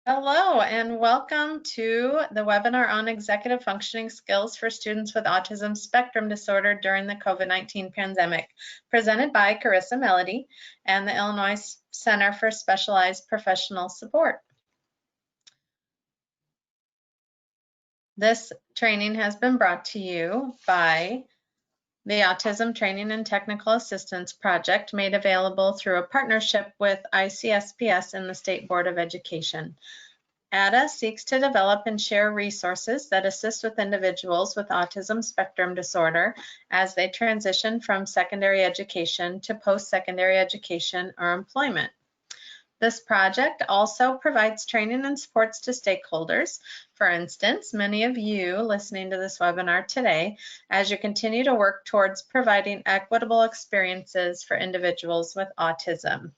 Hello and welcome to the webinar on executive functioning skills for students with autism spectrum disorder during the COVID-19 pandemic, presented by Carissa Melody and the Illinois Center for Specialized Professional Support. This training has been brought to you by the Autism Training and Technical Assistance Project, made available through a partnership with ICSPS and the State Board of Education. ADA seeks to develop and share resources that assist with individuals with autism spectrum disorder as they transition from secondary education to post-secondary education or employment. This project also provides training and supports to stakeholders. For instance, many of you listening to this webinar today, as you continue to work towards providing equitable experiences for individuals with autism.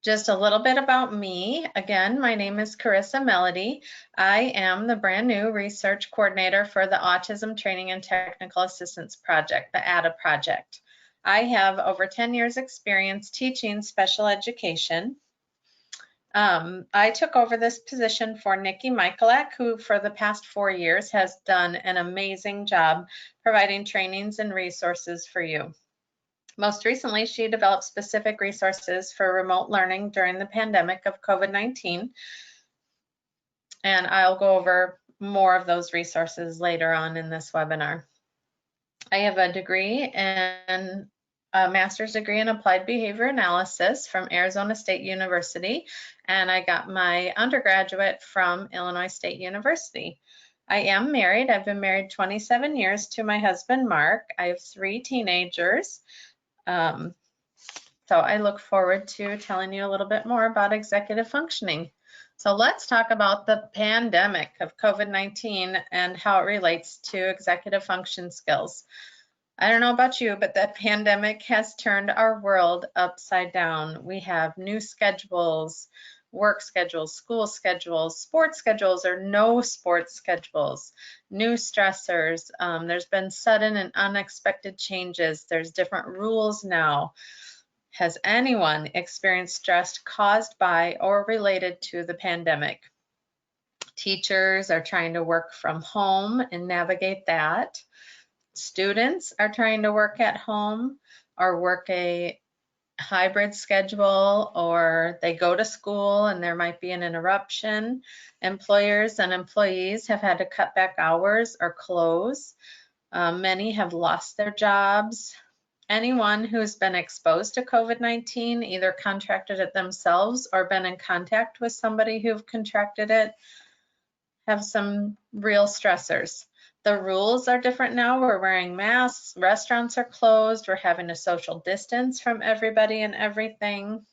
Just a little bit about me. Again, my name is Carissa Melody. I am the brand new research coordinator for the Autism Training and Technical Assistance Project, the ADA project. I have over 10 years experience teaching special education. I took over this position for Nikki Michaelak, who for the past 4 years has done an amazing job providing trainings and resources for you. Most recently, she developed specific resources for remote learning during the pandemic of COVID-19, and I'll go over more of those resources later on in this webinar. I have a degree and a master's degree in applied behavior analysis from Arizona State University, and I got my undergraduate from Illinois State University. I am married. I've been married 27 years to my husband, Mark. I have 3 teenagers. So I look forward to telling you a little bit more about executive functioning. So let's talk about the pandemic of COVID-19 and how it relates to executive function skills. I don't know about you, but the pandemic has turned our world upside down. We have new schedules, work schedules, school schedules, sports schedules or no sports schedules, new stressors. There's been sudden and unexpected changes. There's different rules now. Has anyone experienced stress caused by or related to the pandemic? Teachers are trying to work from home and navigate that. Students are trying to work at home or work a hybrid schedule, or they go to school and there might be an interruption. Employers and employees have had to cut back hours or close. Many have lost their jobs. Anyone who's been exposed to COVID-19, either contracted it themselves or been in contact with somebody who've contracted it, have some real stressors. The rules are different now. We're wearing masks, restaurants are closed, we're having to social distance from everybody and everything.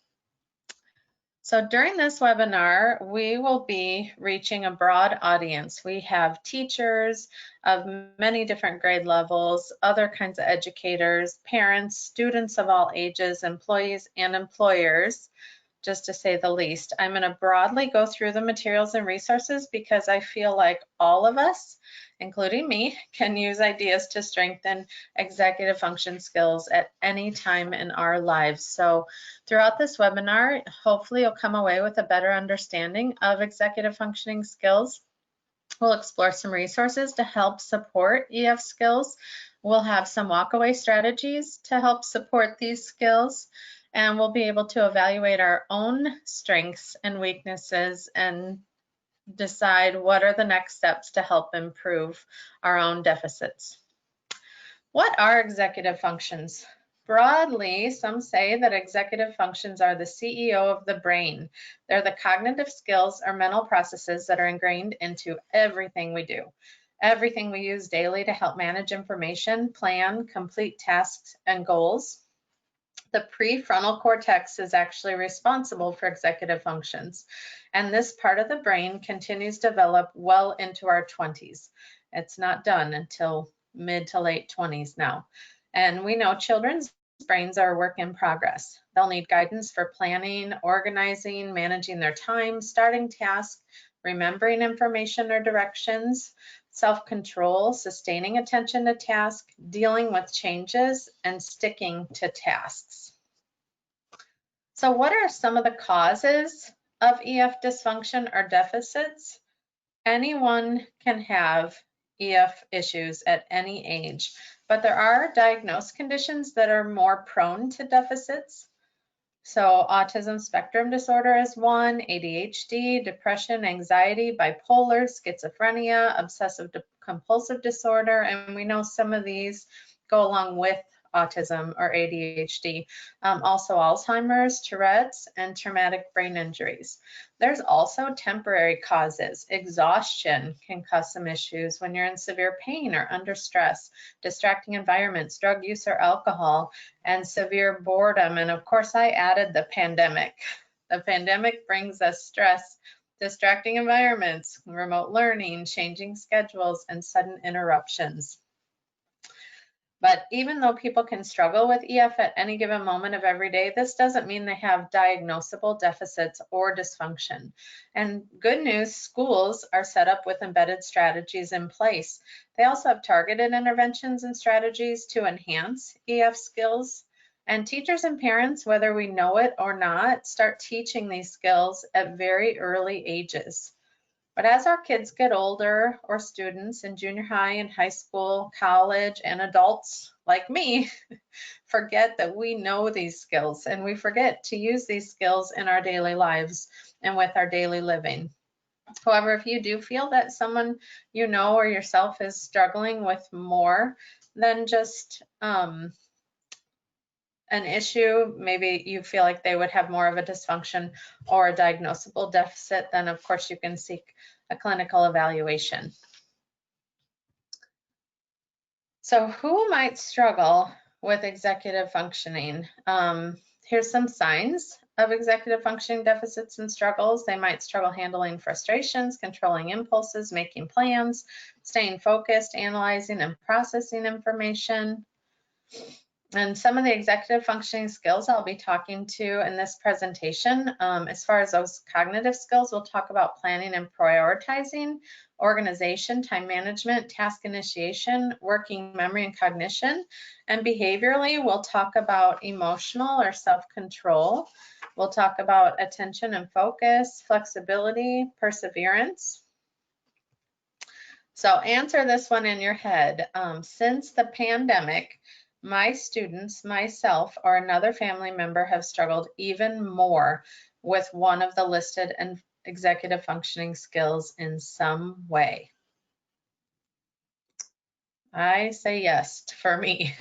So during this webinar, we will be reaching a broad audience. We have teachers of many different grade levels, other kinds of educators, parents, students of all ages, employees and employers, just to say the least. I'm going to broadly go through the materials and resources because I feel like all of us, including me, can use ideas to strengthen executive function skills at any time in our lives. So throughout this webinar, hopefully you'll come away with a better understanding of executive functioning skills. We'll explore some resources to help support EF skills. We'll have some walkaway strategies to help support these skills. And we'll be able to evaluate our own strengths and weaknesses and decide what are the next steps to help improve our own deficits. What are executive functions? Broadly, some say that executive functions are the CEO of the brain. They're the cognitive skills or mental processes that are ingrained into everything we do. Everything we use daily to help manage information, plan, complete tasks, and goals. The prefrontal cortex is actually responsible for executive functions, and this part of the brain continues to develop well into our 20s. It's not done until mid to late 20s now. And we know children's brains are a work in progress. They'll need guidance for planning, organizing, managing their time, starting tasks, remembering information or directions, self-control, sustaining attention to task, dealing with changes, and sticking to tasks. So what are some of the causes of EF dysfunction or deficits? Anyone can have EF issues at any age, but there are diagnosed conditions that are more prone to deficits. So autism spectrum disorder is one, ADHD, depression, anxiety, bipolar, schizophrenia, obsessive compulsive disorder, and we know some of these go along with autism or ADHD. Also Alzheimer's, Tourette's, and traumatic brain injuries. There's also temporary causes. Exhaustion can cause some issues when you're in severe pain or under stress, distracting environments, drug use or alcohol, and severe boredom. And of course, I added the pandemic. The pandemic brings us stress, distracting environments, remote learning, changing schedules, and sudden interruptions. But even though people can struggle with EF at any given moment of every day, this doesn't mean they have diagnosable deficits or dysfunction. And good news, schools are set up with embedded strategies in place. They also have targeted interventions and strategies to enhance EF skills. And teachers and parents, whether we know it or not, start teaching these skills at very early ages. But as our kids get older, or students in junior high and high school, college, and adults like me, forget that we know these skills, and we forget to use these skills in our daily lives and with our daily living. However, if you do feel that someone you know or yourself is struggling with more than just an issue, maybe you feel like they would have more of a dysfunction or a diagnosable deficit, then of course you can seek a clinical evaluation. So who might struggle with executive functioning? Here's some signs of executive functioning deficits and struggles. They might struggle handling frustrations, controlling impulses, making plans, staying focused, analyzing and processing information. And some of the executive functioning skills I'll be talking to in this presentation, as far as those cognitive skills, we'll talk about planning and prioritizing, organization, time management, task initiation, working memory and cognition. And behaviorally, we'll talk about emotional or self-control. We'll talk about attention and focus, flexibility, perseverance. So answer this one in your head. Since the pandemic, my students, myself, or another family member have struggled even more with one of the listed and executive functioning skills in some way. I say yes for me.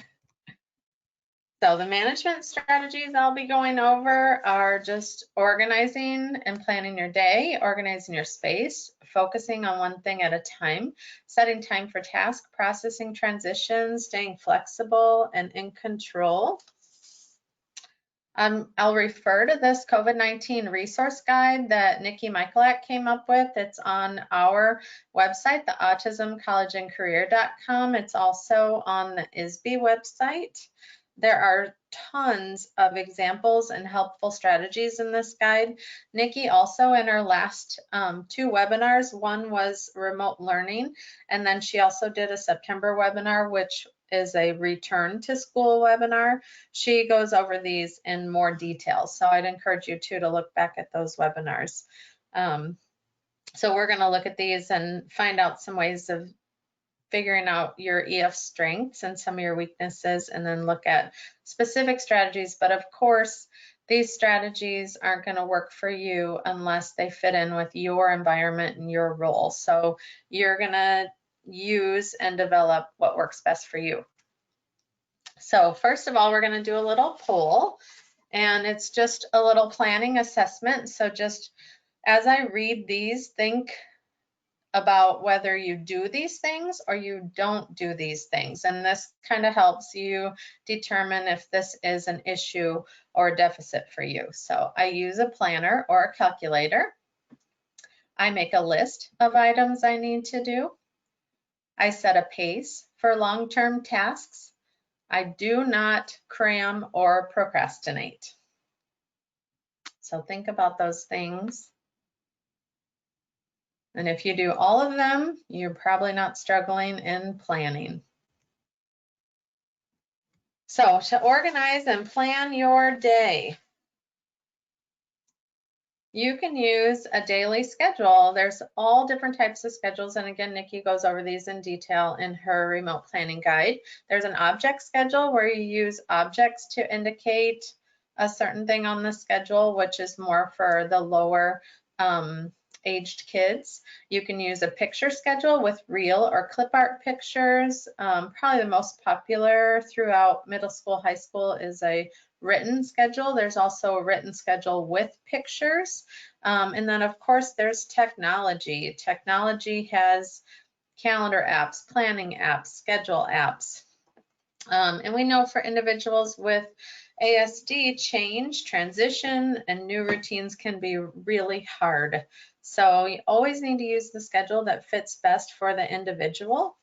So the management strategies I'll be going over are just organizing and planning your day, organizing your space, focusing on one thing at a time, setting time for task, processing transitions, staying flexible and in control. I'll refer to this COVID-19 resource guide that Nikki Michaelak came up with. It's on our website, the autismcollegeandcareer.com. It's also on the ISB website. There are tons of examples and helpful strategies in this guide. Nikki also in her last 2 webinars, one was remote learning, and then she also did a September webinar, which is a return to school webinar. She goes over these in more detail. So I'd encourage you too to look back at those webinars. So we're going to look at these and find out some ways of figuring out your EF strengths and some of your weaknesses, and then look at specific strategies. But of course, these strategies aren't going to work for you unless they fit in with your environment and your role. So you're going to use and develop what works best for you. So first of all, we're going to do a little poll, and it's just a little planning assessment. So just as I read these, think about whether you do these things or you don't do these things. And this kind of helps you determine if this is an issue or a deficit for you. So I use a planner or a calculator. I make a list of items I need to do. I set a pace for long-term tasks. I do not cram or procrastinate. So think about those things. And if you do all of them, you're probably not struggling in planning. So to organize and plan your day, You can use a daily schedule. There's all different types of schedules. And again, Nikki goes over these in detail in her remote planning guide. There's an object schedule where you use objects to indicate a certain thing on the schedule, which is more for the lower aged kids. You can use a picture schedule with real or clip art pictures. Probably the most popular throughout middle school, high school is a written schedule. There's also a written schedule with pictures. And then of course there's technology. Technology has calendar apps, planning apps, schedule apps. And we know for individuals with ASD, change, transition, and new routines can be really hard. So you always need to use the schedule that fits best for the individual.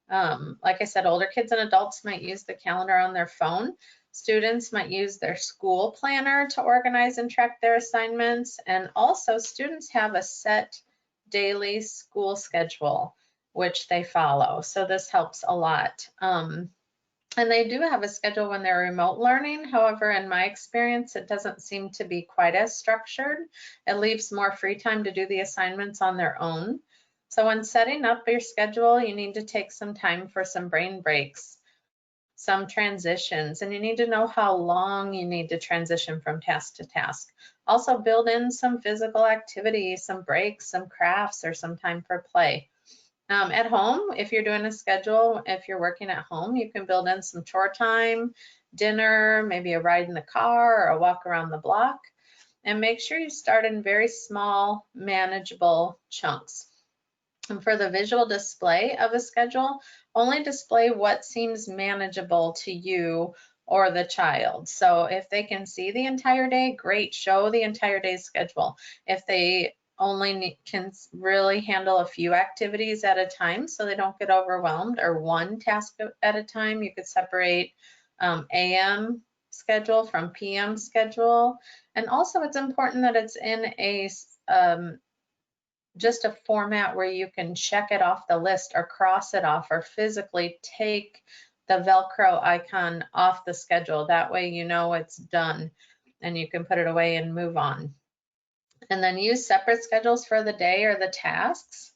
Like I said, older kids and adults might use the calendar on their phone. Students might use their school planner to organize and track their assignments. And also students have a set daily school schedule, which they follow. So this helps a lot. And they do have a schedule when they're remote learning. However, in my experience, it doesn't seem to be quite as structured. It leaves more free time to do the assignments on their own. So when setting up your schedule, you need to take some time for some brain breaks, some transitions, and you need to know how long you need to transition from task to task. Also build in some physical activity, some breaks, some crafts, or some time for play. At home, if you're doing a schedule, if you're working at home, you can build in some chore time, dinner, maybe a ride in the car or a walk around the block. And make sure you start in very small, manageable chunks. And for the visual display of a schedule, only display what seems manageable to you or the child. So if they can see the entire day, great, show the entire day's schedule. If they only can really handle a few activities at a time so they don't get overwhelmed, or one task at a time, you could separate AM schedule from PM schedule. And also it's important that it's in a just a format where you can check it off the list or cross it off or physically take the Velcro icon off the schedule. That way you know it's done and you can put it away and move on. And then use separate schedules for the day or the tasks.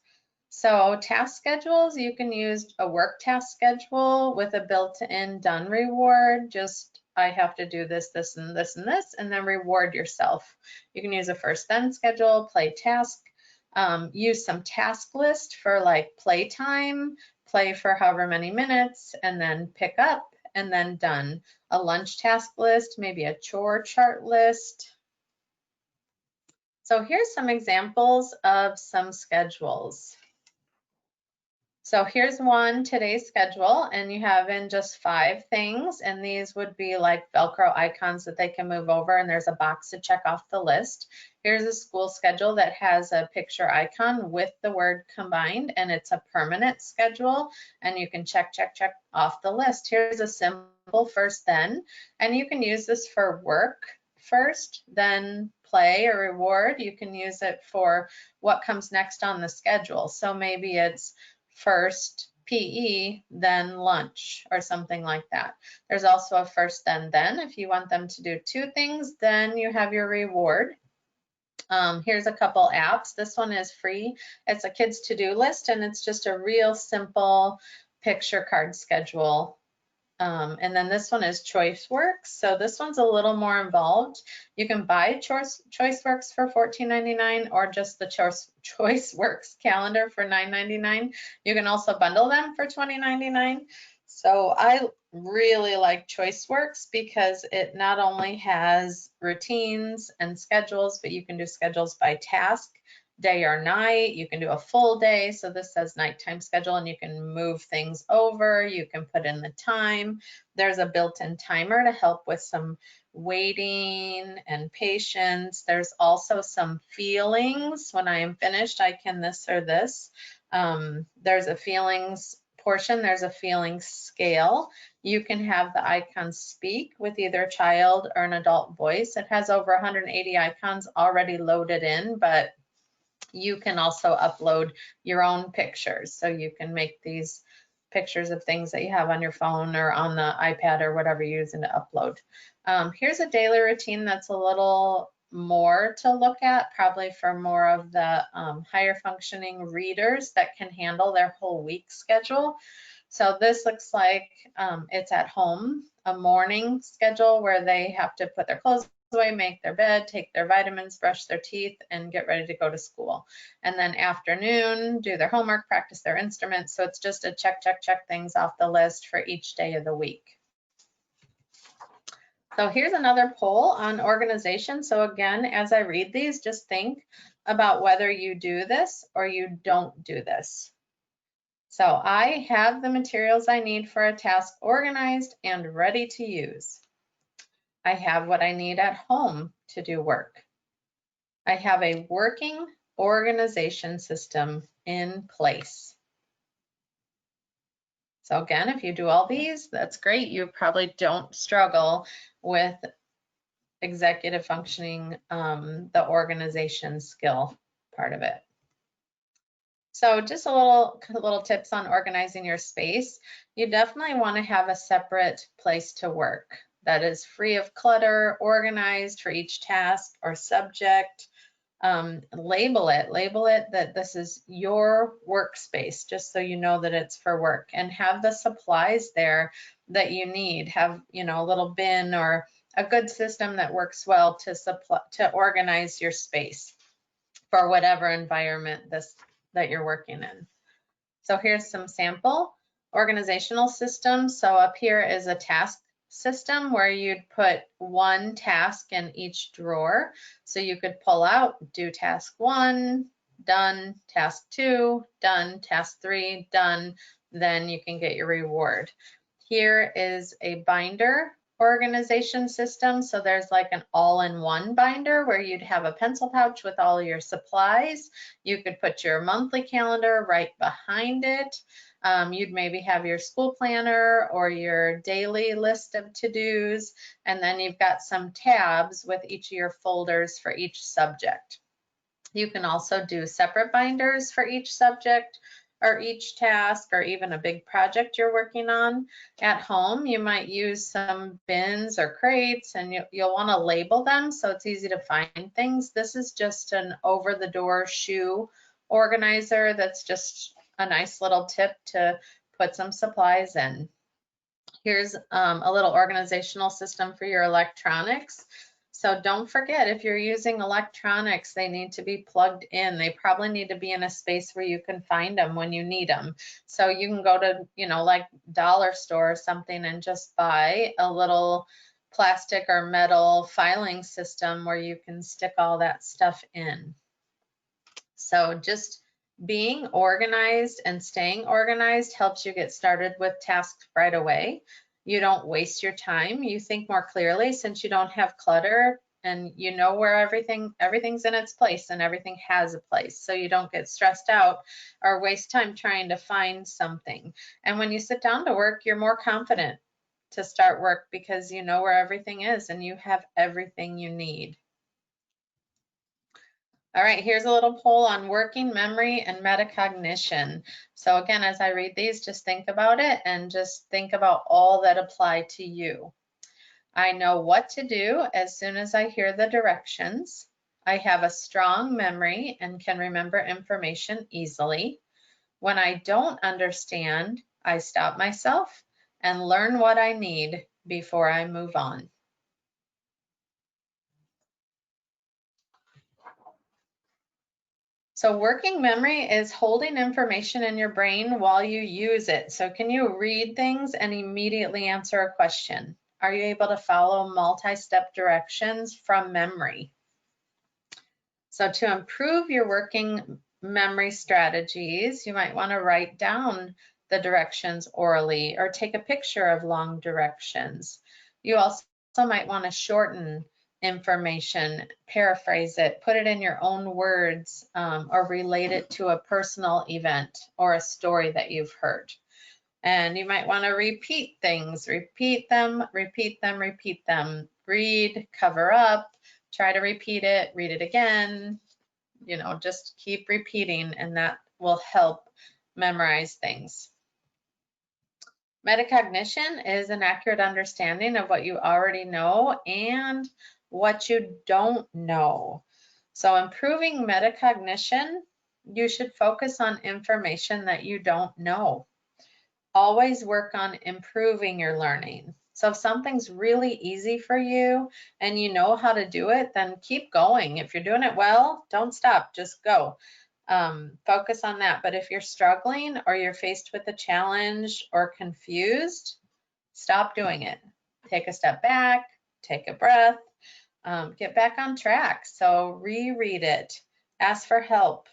So task schedules, you can use a work task schedule with a built-in done reward. Just, I have to do this, this, and this, and this, and then reward yourself. You can use a first then schedule, play task, use some task list for like playtime, play for however many minutes, and then pick up, and then done. A lunch task list, maybe a chore chart list. So here's some examples of some schedules. So here's one, today's schedule, and you have in just 5 things, and these would be like Velcro icons that they can move over, and there's a box to check off the list. Here's a school schedule that has a picture icon with the word combined, and it's a permanent schedule, and you can check, check, check off the list. Here's a simple first then, and you can use this for work first, then play or reward. You can use it for what comes next on the schedule. So maybe it's first PE, then lunch, or something like that. There's also a first, then. If you want them to do 2 things, then you have your reward. Here's a couple apps. This one is free. It's a kid's to-do list, and it's just a real simple picture card schedule. And then this one is ChoiceWorks. So this one's a little more involved. You can buy ChoiceWorks for $14.99 or just the ChoiceWorks calendar for $9.99. You can also bundle them for $20.99. So I really like ChoiceWorks because it not only has routines and schedules, but you can do schedules by task, day or night. You can do a full day. So this says nighttime schedule, and you can move things over. You can put in the time. There's a built-in timer to help with some waiting and patience. There's also some feelings. When I am finished, I can this or this. There's a feelings portion. There's a feelings scale. You can have the icons speak with either a child or an adult voice. It has over 180 icons already loaded in, but you can also upload your own pictures. So you can make these pictures of things that you have on your phone or on the iPad or whatever you're using to upload. Here's a daily routine that's a little more to look at, probably for more of the higher functioning readers that can handle their whole week schedule. So this looks like it's at home, a morning schedule where they have to put their clothes away, make their bed, take their vitamins, brush their teeth, and get ready to go to school. And then afternoon, do their homework, practice their instruments. So it's just a check, check, check things off the list for each day of the week. So here's another poll on organization. So again, as I read these, just think about whether you do this or you don't do this. So I have the materials I need for a task organized and ready to use. I have what I need at home to do work. I have a working organization system in place. So again, if you do all these, that's great. You probably don't struggle with executive functioning, the organization skill part of it. So just a little tips on organizing your space. You definitely want to have a separate place to work that is free of clutter, organized for each task or subject. Label it that this is your workspace, just so you know that it's for work, and have the supplies there that you need. Have, you know, a little bin or a good system that works well to organize your space for whatever environment that you're working in. So here's some sample organizational systems. So up here is a task system where you'd put one task in each drawer. So you could pull out, do task 1, done, task 2, done, task 3, done, then you can get your reward. Here is a binder organization system. So there's like an all-in-one binder where you'd have a pencil pouch with all your supplies. You could put your monthly calendar right behind it. You'd maybe have your school planner or your daily list of to-dos, and then you've got some tabs with each of your folders for each subject. You can also do separate binders for each subject or each task, or even a big project you're working on. At home, you might use some bins or crates, and you'll want to label them so it's easy to find things. This is just an over-the-door shoe organizer that's just a nice little tip to put some supplies in. Here's a little organizational system for your electronics. So don't forget, if you're using electronics, they need to be plugged in. They probably need to be in a space where you can find them when you need them. So you can go to, you know, like dollar store or something and just buy a little plastic or metal filing system where you can stick all that stuff in. So just being organized and staying organized helps you get started with tasks right away. You don't waste your time. You think more clearly since you don't have clutter, and you know where everything's in its place and everything has a place. So you don't get stressed out or waste time trying to find something. And when you sit down to work, you're more confident to start work because you know where everything is and you have everything you need. All right, here's a little poll on working memory and metacognition. So again, as I read these, just think about it and just think about all that apply to you. I know what to do as soon as I hear the directions. I have a strong memory and can remember information easily. When I don't understand, I stop myself and learn what I need before I move on. So working memory is holding information in your brain while you use it. So can you read things and immediately answer a question? Are you able to follow multi-step directions from memory? So to improve your working memory strategies, you might want to write down the directions orally or take a picture of long directions. You also might want to shorten information, paraphrase it, put it in your own words, or relate it to a personal event or a story that you've heard. And you might want to repeat things, repeat them, repeat them, repeat them. Read, cover up, try to repeat it, read it again. You know, just keep repeating, and that will help memorize things. Metacognition is an accurate understanding of what you already know and what you don't know. So improving metacognition, you should focus on information that you don't know. Always work on improving your learning. So if something's really easy for you and you know how to do it, then keep going. If you're doing it well, don't stop, just go. Focus on that. But if you're struggling or you're faced with a challenge or confused, stop doing it. Take a step back, take a breath, get back on track. So reread it, ask for help,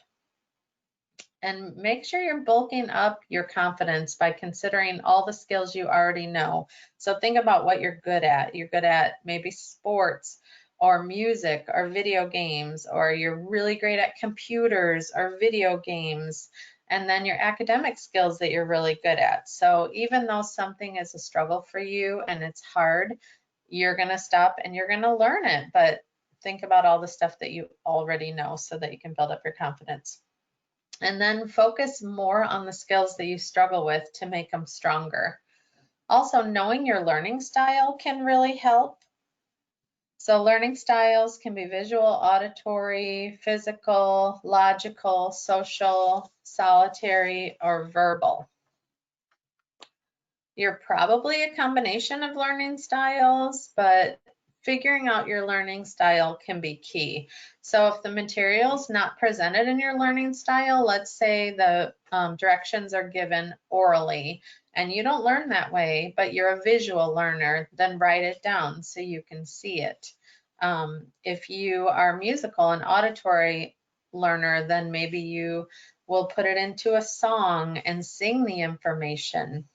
and make sure you're bulking up your confidence by considering all the skills you already know. So think about what you're good at. You're good at maybe sports or music or video games, or you're really great at computers or video games, and then your academic skills that you're really good at. So even though something is a struggle for you and it's hard, you're going to stop and you're going to learn it. But think about all the stuff that you already know so that you can build up your confidence. And then focus more on the skills that you struggle with to make them stronger. Also, knowing your learning style can really help. So learning styles can be visual, auditory, physical, logical, social, solitary, or verbal. You're probably a combination of learning styles, but figuring out your learning style can be key. So if the material's not presented in your learning style, let's say the directions are given orally and you don't learn that way, but you're a visual learner, then write it down so you can see it. If you are musical and auditory learner, then maybe you will put it into a song and sing the information.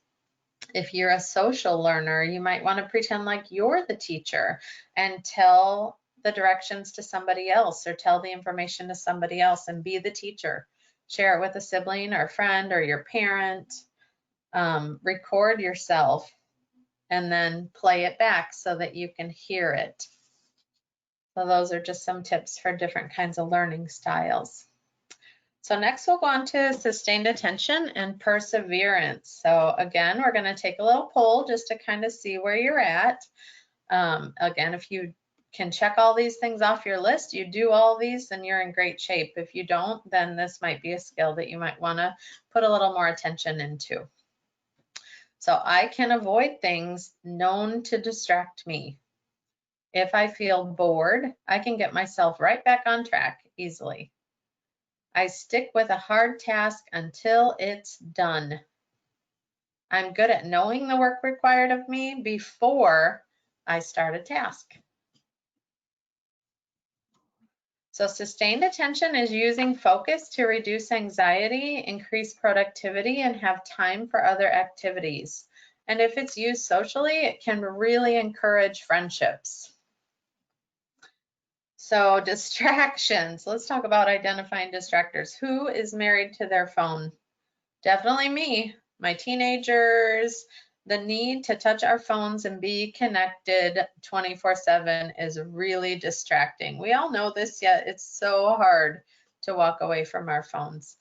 If you're a social learner, you might want to pretend like you're the teacher and tell the directions to somebody else or tell the information to somebody else and be the teacher. Share it with a sibling or a friend or your parent. Record yourself and then play it back so that you can hear it. So those are just some tips for different kinds of learning styles. So next we'll go on to sustained attention and perseverance. So again, we're going to take a little poll just to kind of see where you're at. Again, if you can check all these things off your list, you do all these, then you're in great shape. If you don't, then this might be a skill that you might want to put a little more attention into. So I can avoid things known to distract me. If I feel bored, I can get myself right back on track easily. I stick with a hard task until it's done. I'm good at knowing the work required of me before I start a task. So sustained attention is using focus to reduce anxiety, increase productivity, and have time for other activities. And if it's used socially, it can really encourage friendships. So distractions. Let's talk about identifying distractors. Who is married to their phone? Definitely me. My teenagers. The need to touch our phones and be connected 24/7 is really distracting. We all know this, yet it's so hard to walk away from our phones.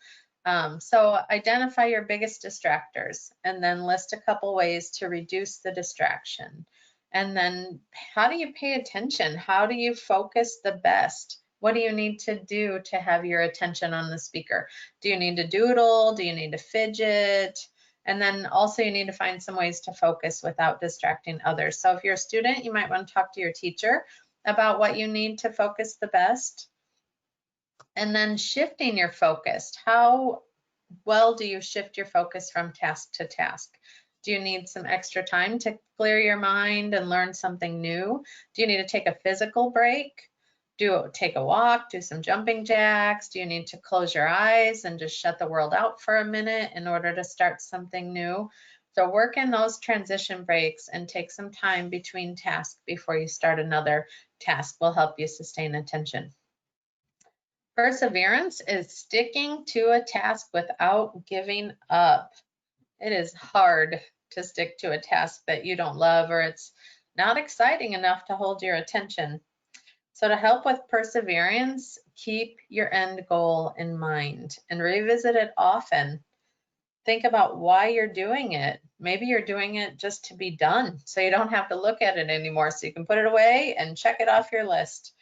So identify your biggest distractors and then list a couple ways to reduce the distraction. And then how do you pay attention? How do you focus the best? What do you need to do to have your attention on the speaker? Do you need to doodle? Do you need to fidget? And then also you need to find some ways to focus without distracting others. So if you're a student, you might want to talk to your teacher about what you need to focus the best. And then shifting your focus. How well do you shift your focus from task to task? Do you need some extra time to clear your mind and learn something new? Do you need to take a physical break? Take a walk, do some jumping jacks? Do you need to close your eyes and just shut the world out for a minute in order to start something new? So work in those transition breaks and take some time between tasks before you start another task will help you sustain attention. Perseverance is sticking to a task without giving up. It is hard to stick to a task that you don't love or it's not exciting enough to hold your attention. So to help with perseverance, keep your end goal in mind and revisit it often. think about why you're doing it. Maybe you're doing it just to be done, so you don't have to look at it anymore, so you can put it away and check it off your list.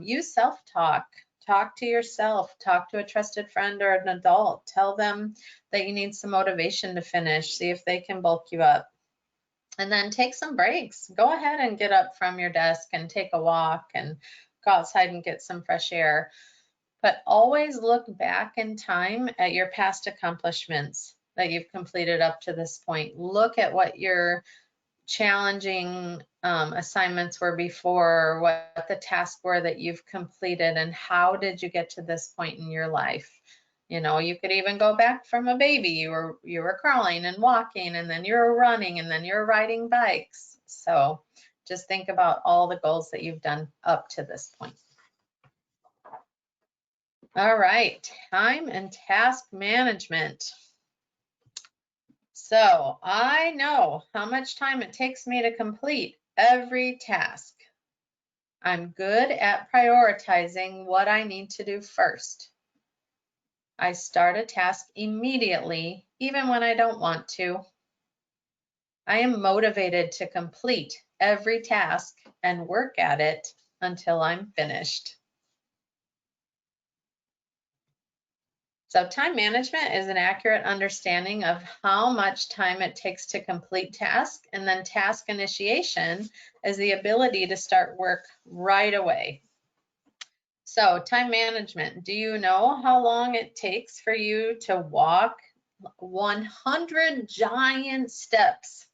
Use self-talk. Talk to yourself. Talk to a trusted friend or an adult. Tell them that you need some motivation to finish. See if they can bulk you up. And then take some breaks. Go ahead and get up from your desk and take a walk and go outside and get some fresh air. But always look back in time at your past accomplishments that you've completed up to this point. Look at what your challenging assignments were before, what the tasks were that you've completed, and how did you get to this point in your life. You know, you could even go back from a baby. You were crawling and walking, and then you were running, and then you're riding bikes. So just think about all the goals that you've done up to this point. All right, time and task management. So I know how much time it takes me to complete every task. I'm good at prioritizing what I need to do first. I start a task immediately, even when I don't want to. I am motivated to complete every task and work at it until I'm finished. So time management is an accurate understanding of how much time it takes to complete tasks, and then task initiation is the ability to start work right away. So time management, do you know how long it takes for you to walk 100 giant steps?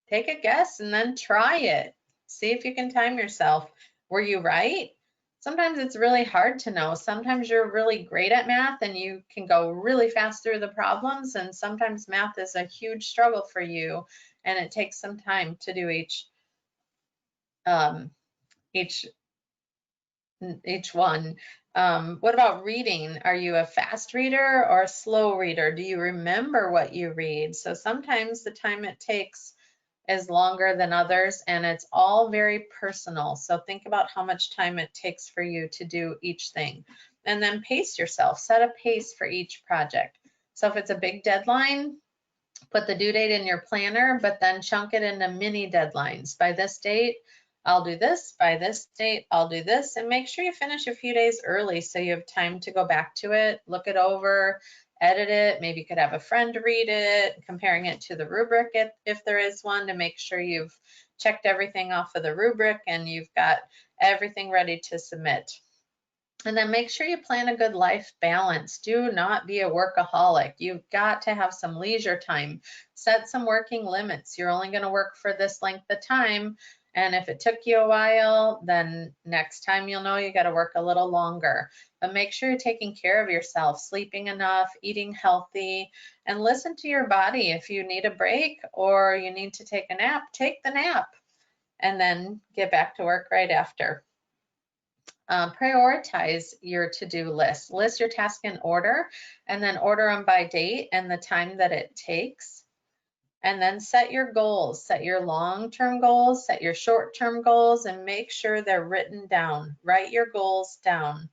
Take a guess and then try it. See if you can time yourself. Were you right? Sometimes it's really hard to know. Sometimes you're really great at math and you can go really fast through the problems, and sometimes math is a huge struggle for you and it takes some time to do each one. What about reading? Are you a fast reader or a slow reader? Do you remember what you read? So sometimes the time it takes is longer than others, and it's all very personal. So think about how much time it takes for you to do each thing, and then pace yourself. Set a pace for each project. So if it's a big deadline, put the due date in your planner, but then chunk it into mini deadlines. By this date, I'll do this. By this date, I'll do this, and make sure you finish a few days early so you have time to go back to it, look it over, edit it. Maybe you could have a friend read it, comparing it to the rubric if there is one, to make sure you've checked everything off of the rubric and you've got everything ready to submit. And then make sure you plan a good life balance. Do not be a workaholic. You've got to have some leisure time. Set some working limits. You're only going to work for this length of time. And if it took you a while, then next time you'll know you got to work a little longer. But make sure you're taking care of yourself, sleeping enough, eating healthy, and listen to your body. If you need a break or you need to take a nap, take the nap and then get back to work right after. Prioritize your to-do list. List your tasks in order and then order them by date and the time that it takes. And then set your goals, set your long-term goals, set your short-term goals, and make sure they're written down. Write your goals down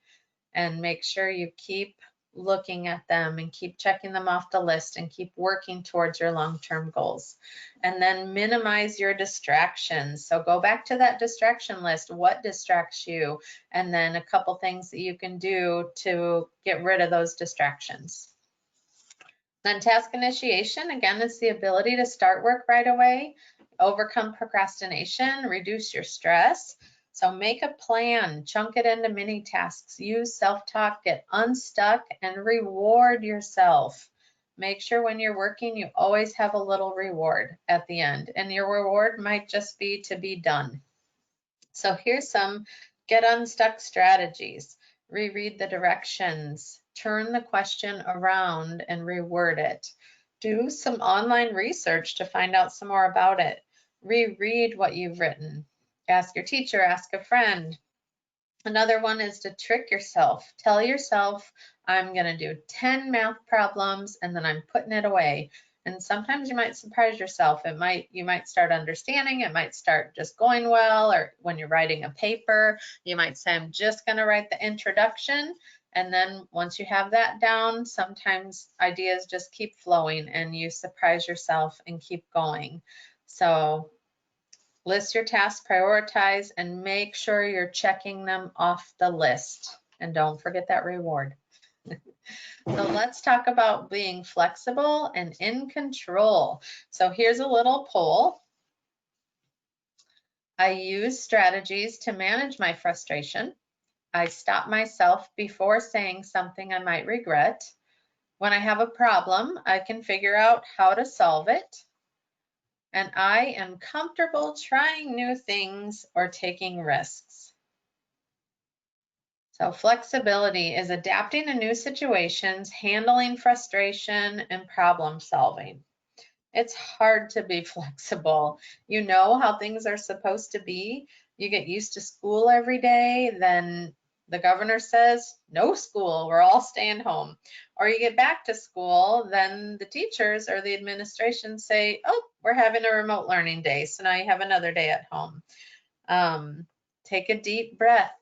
and make sure you keep looking at them and keep checking them off the list and keep working towards your long-term goals. And then minimize your distractions. So go back to that distraction list. What distracts you? And then a couple things that you can do to get rid of those distractions. Then task initiation, again, it's the ability to start work right away, overcome procrastination, reduce your stress. So make a plan, chunk it into mini tasks, use self-talk, get unstuck, and reward yourself. Make sure when you're working, you always have a little reward at the end, and your reward might just be to be done. So here's some get unstuck strategies. Reread the directions, turn the question around and reword it. Do some online research to find out some more about it. Reread what you've written. Ask your teacher, ask a friend. Another one is to trick yourself. Tell yourself, I'm going to do 10 math problems and then I'm putting it away. And sometimes you might surprise yourself. You might start understanding, it might start just going well, or when you're writing a paper, you might say, I'm just going to write the introduction. And then once you have that down, sometimes ideas just keep flowing and you surprise yourself and keep going. So list your tasks, prioritize, and make sure you're checking them off the list. And don't forget that reward. So let's talk about being flexible and in control. So here's a little poll. I use strategies to manage my frustration. I stop myself before saying something I might regret. When I have a problem, I can figure out how to solve it. And I am comfortable trying new things or taking risks. So flexibility is adapting to new situations, handling frustration, and problem solving. It's hard to be flexible. You know how things are supposed to be. You get used to school every day, then the governor says, no school, we're all staying home. Or you get back to school, then the teachers or the administration say, oh, we're having a remote learning day, so now you have another day at home. Take a deep breath.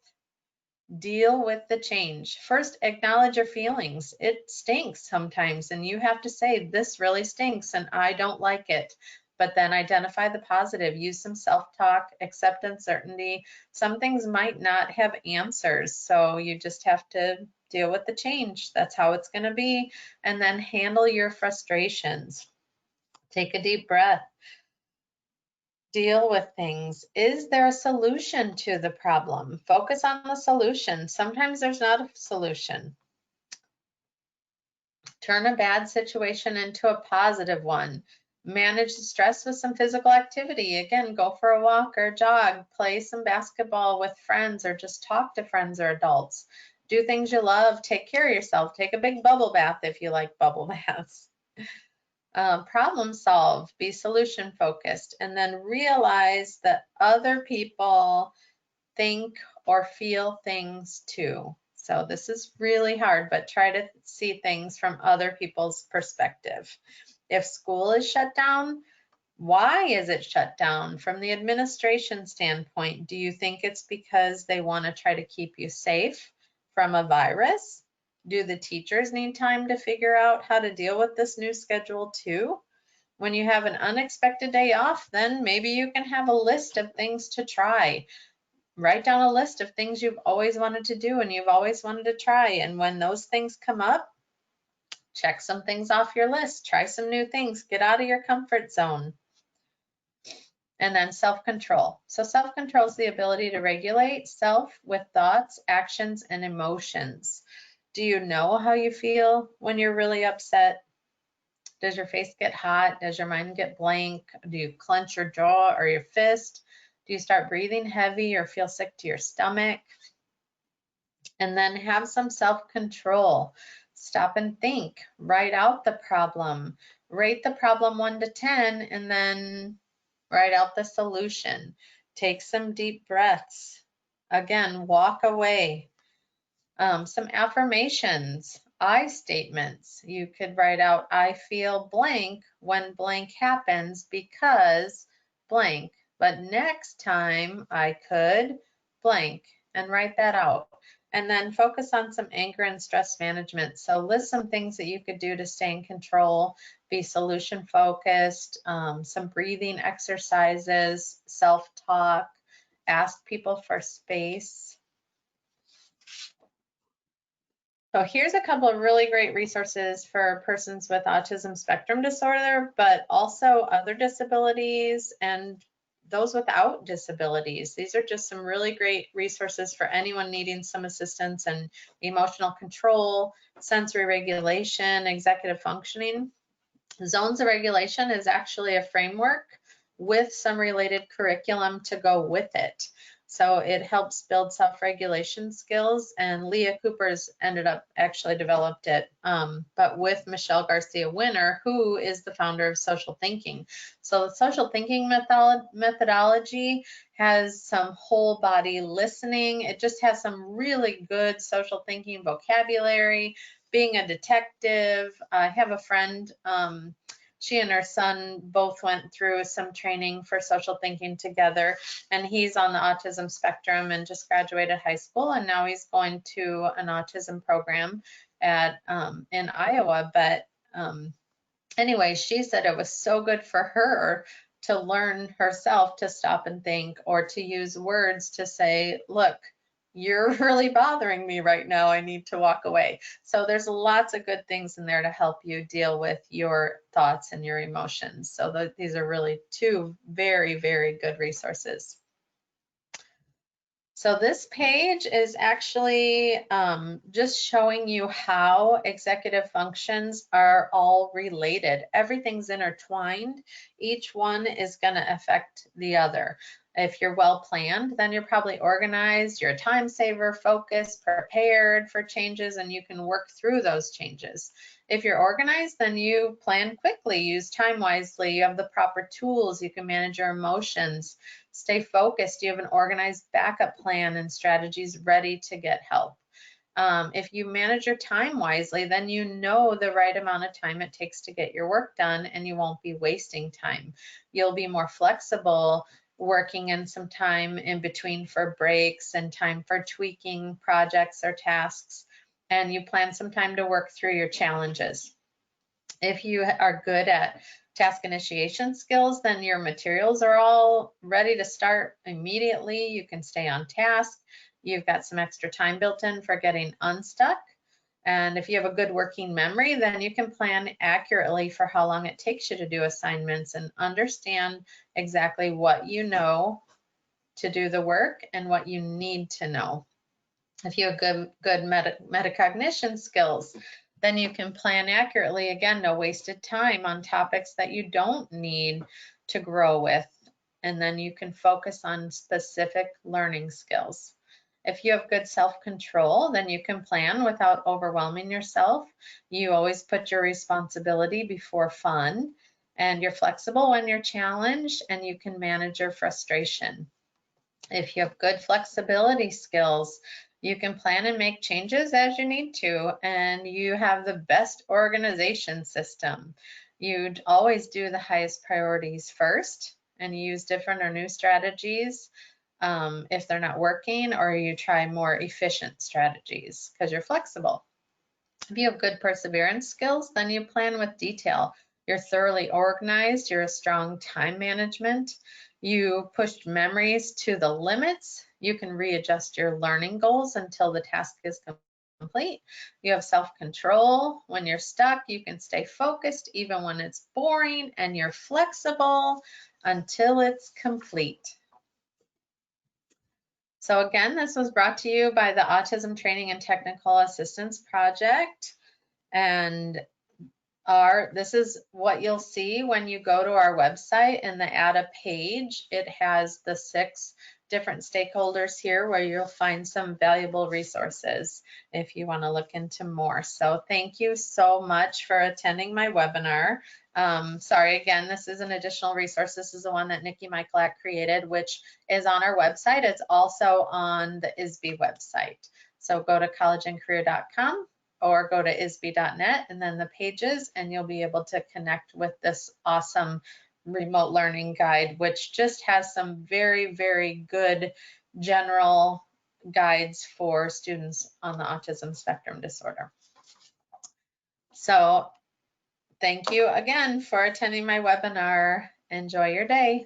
Deal with the change. First, acknowledge your feelings. It stinks sometimes, and you have to say, this really stinks, and I don't like it. But then identify the positive. Use some self-talk, accept uncertainty. Some things might not have answers, so you just have to deal with the change. That's how it's going to be. And then handle your frustrations. Take a deep breath. Deal with things. Is there a solution to the problem? Focus on the solution. Sometimes there's not a solution. Turn a bad situation into a positive one. Manage the stress with some physical activity. Again, go for a walk or jog, play some basketball with friends, or just talk to friends or adults. Do things you love. Take care of yourself. Take a big bubble bath if you like bubble baths. Problem solve, be solution focused, and then realize that other people think or feel things too. So this is really hard, but try to see things from other people's perspective. If school is shut down, why is it shut down? From the administration standpoint, do you think it's because they want to try to keep you safe from a virus? Do the teachers need time to figure out how to deal with this new schedule too? When you have an unexpected day off, then maybe you can have a list of things to try. Write down a list of things you've always wanted to do and you've always wanted to try. And when those things come up, check some things off your list. Try some new things. Get out of your comfort zone. And then self-control. So self-control is the ability to regulate self with thoughts, actions, and emotions. Do you know how you feel when you're really upset? Does your face get hot? Does your mind get blank? Do you clench your jaw or your fist? Do you start breathing heavy or feel sick to your stomach? And then have some self-control. Stop and think. Write out the problem. Rate the problem 1 to 10 and then write out the solution. Take some deep breaths. Again, walk away. Some affirmations, I statements. You could write out, I feel blank when blank happens because blank. But next time I could blank, and write that out. And then focus on some anger and stress management. So list some things that you could do to stay in control, be solution focused, some breathing exercises, self-talk, ask people for space. So here's a couple of really great resources for persons with autism spectrum disorder, but also other disabilities and those without disabilities. These are just some really great resources for anyone needing some assistance in emotional control, sensory regulation, executive functioning. Zones of regulation is actually a framework with some related curriculum to go with it. So it helps build self-regulation skills, and Leah Cooper's ended up actually developed it, but with Michelle Garcia Winner, who is the founder of social thinking. So the social thinking methodology has some whole body listening. It just has some really good social thinking vocabulary, being a detective. I have a friend she and her son both went through some training for social thinking together, and he's on the autism spectrum and just graduated high school, and now he's going to an autism program at in Iowa. But anyway, she said it was so good for her to learn herself to stop and think, or to use words to say, look, you're really bothering me right now. I need to walk away. So there's lots of good things in there to help you deal with your thoughts and your emotions. So these are really two very, very good resources. So this page is actually just showing you how executive functions are all related. Everything's intertwined. Each one is going to affect the other. If you're well planned, then you're probably organized, you're a time saver, focused, prepared for changes, and you can work through those changes. If you're organized, then you plan quickly, use time wisely, you have the proper tools, you can manage your emotions, stay focused, you have an organized backup plan and strategies ready to get help. If you manage your time wisely, then you know the right amount of time it takes to get your work done, and you won't be wasting time. You'll be more flexible, working in some time in between for breaks and time for tweaking projects or tasks, and you plan some time to work through your challenges. If you are good at task initiation skills, then your materials are all ready to start immediately. You can stay on task. You've got some extra time built in for getting unstuck. And if you have a good working memory, then you can plan accurately for how long it takes you to do assignments and understand exactly what you know to do the work and what you need to know. If you have good metacognition skills, then you can plan accurately. Again, no wasted time on topics that you don't need to grow with. And then you can focus on specific learning skills. If you have good self-control, then you can plan without overwhelming yourself. You always put your responsibility before fun, and you're flexible when you're challenged, and you can manage your frustration. If you have good flexibility skills, you can plan and make changes as you need to, and you have the best organization system. You'd always do the highest priorities first, and you use different or new strategies if they're not working, or you try more efficient strategies because you're flexible. If you have good perseverance skills, then you plan with detail. You're thoroughly organized, you're a strong time management, you pushed memories to the limits, you can readjust your learning goals until the task is complete. You have self-control. When you're stuck, you can stay focused even when it's boring, and you're flexible until it's complete. So again, this was brought to you by the Autism Training and Technical Assistance Project. And this is what you'll see when you go to our website. In the Add a Page, it has the 6 different stakeholders here where you'll find some valuable resources if you want to look into more. So thank you so much for attending my webinar. Sorry, again, this is an additional resource. This is the one that Nikki Michaelak created, which is on our website. It's also on the ISB website. So go to collegeandcareer.com or go to isb.net and then the pages, and you'll be able to connect with this awesome remote learning guide, which just has some very, very good general guides for students on the autism spectrum disorder. So thank you again for attending my webinar. Enjoy your day.